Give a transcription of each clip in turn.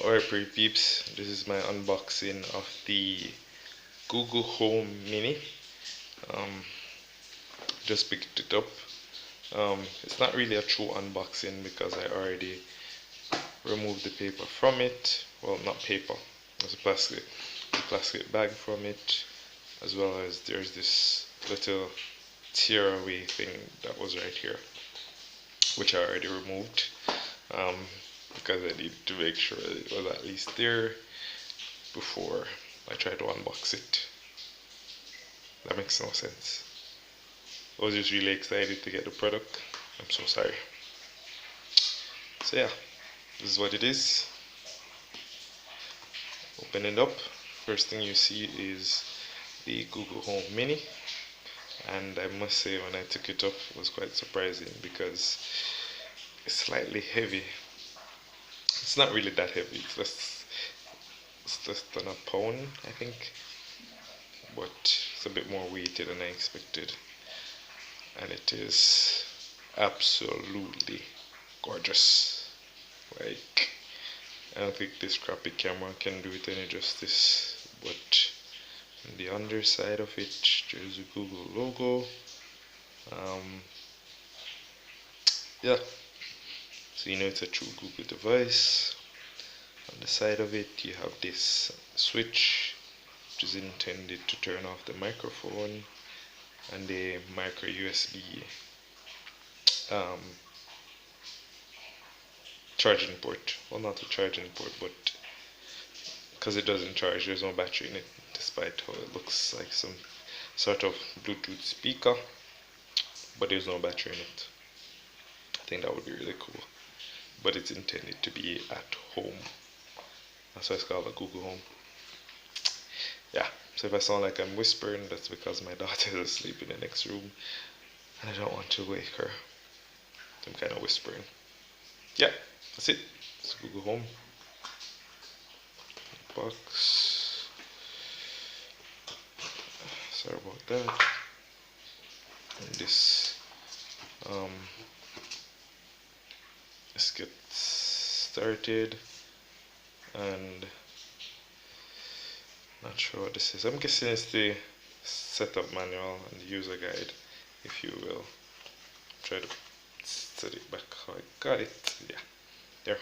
Alright, pretty peeps, this is my unboxing of the Google Home Mini. Just picked it up. It's not really a true unboxing because I already removed the paper from it. Well, not paper, it's a plastic bag from it, as well as there's this little tearaway thing that was right here, which I already removed. Because I needed to make sure that it was at least there before I try to unbox it. That makes no sense. I was just really excited to get the product. I'm so sorry. So yeah, this is what it is. Open it up. First thing you see is the Google Home Mini. And I must say, when I took it up, it was quite surprising because it's slightly heavy. It's not really that heavy, it's less than a pound, I think, but it's a bit more weighty than I expected, and it is absolutely gorgeous. Like, I don't think this crappy camera can do it any justice, but on the underside of it, there's a Google logo. Yeah. So you know it's a true Google device. On the side of it you have this switch, which is intended to turn off the microphone, and a micro USB charging port. Well, not a charging port, but because it doesn't charge, there's no battery in it, despite how it looks like some sort of Bluetooth speaker, but there's no battery in it. I think that would be really cool. But it's intended to be at home. That's why it's called a Google Home. Yeah, so if I sound like I'm whispering, that's because my daughter is asleep in the next room and I don't want to wake her. So I'm kind of whispering. Yeah, that's it. It's Google Home. Box. Sorry about that. And this, let's get started. And not sure what this is. I'm guessing it's the setup manual and the user guide, if you will. Try to set it back how I got it. Yeah, there.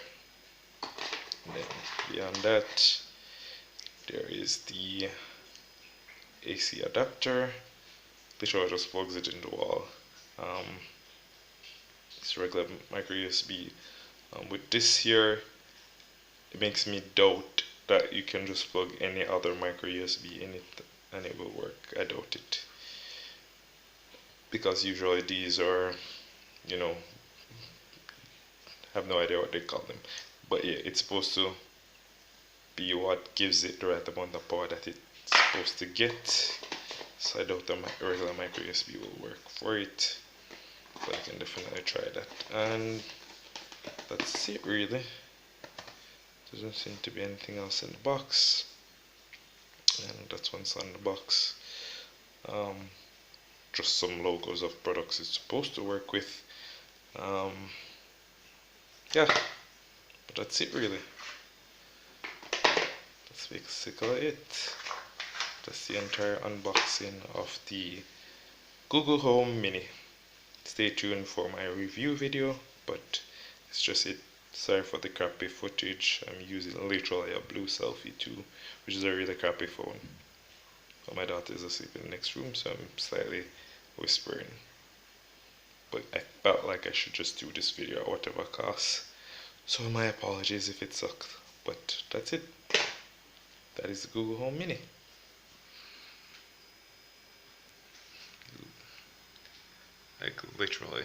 And then beyond that, there is the AC adapter. Literally just plugs it in the wall. It's regular micro USB. With this here, it makes me doubt that you can just plug any other micro USB in it and it will work. I doubt it, because usually these are, you know, have no idea what they call them, but yeah, it's supposed to be what gives it the right amount of power that it's supposed to get. So I doubt the regular micro USB will work for it, but I can definitely try that. And that's it really. Doesn't seem to be anything else in the box, and that's what's on the box. Just some logos of products it's supposed to work with. Yeah, but that's it really. That's basically it. That's the entire unboxing of the Google Home Mini. Stay tuned for my review video, but it's just it. Sorry for the crappy footage. I'm using literally a blue selfie too, which is a really crappy phone. But my daughter is asleep in the next room, so I'm slightly whispering. But I felt like I should just do this video at whatever cost. So my apologies if it sucked. But that's it. That is the Google Home Mini. Like literally.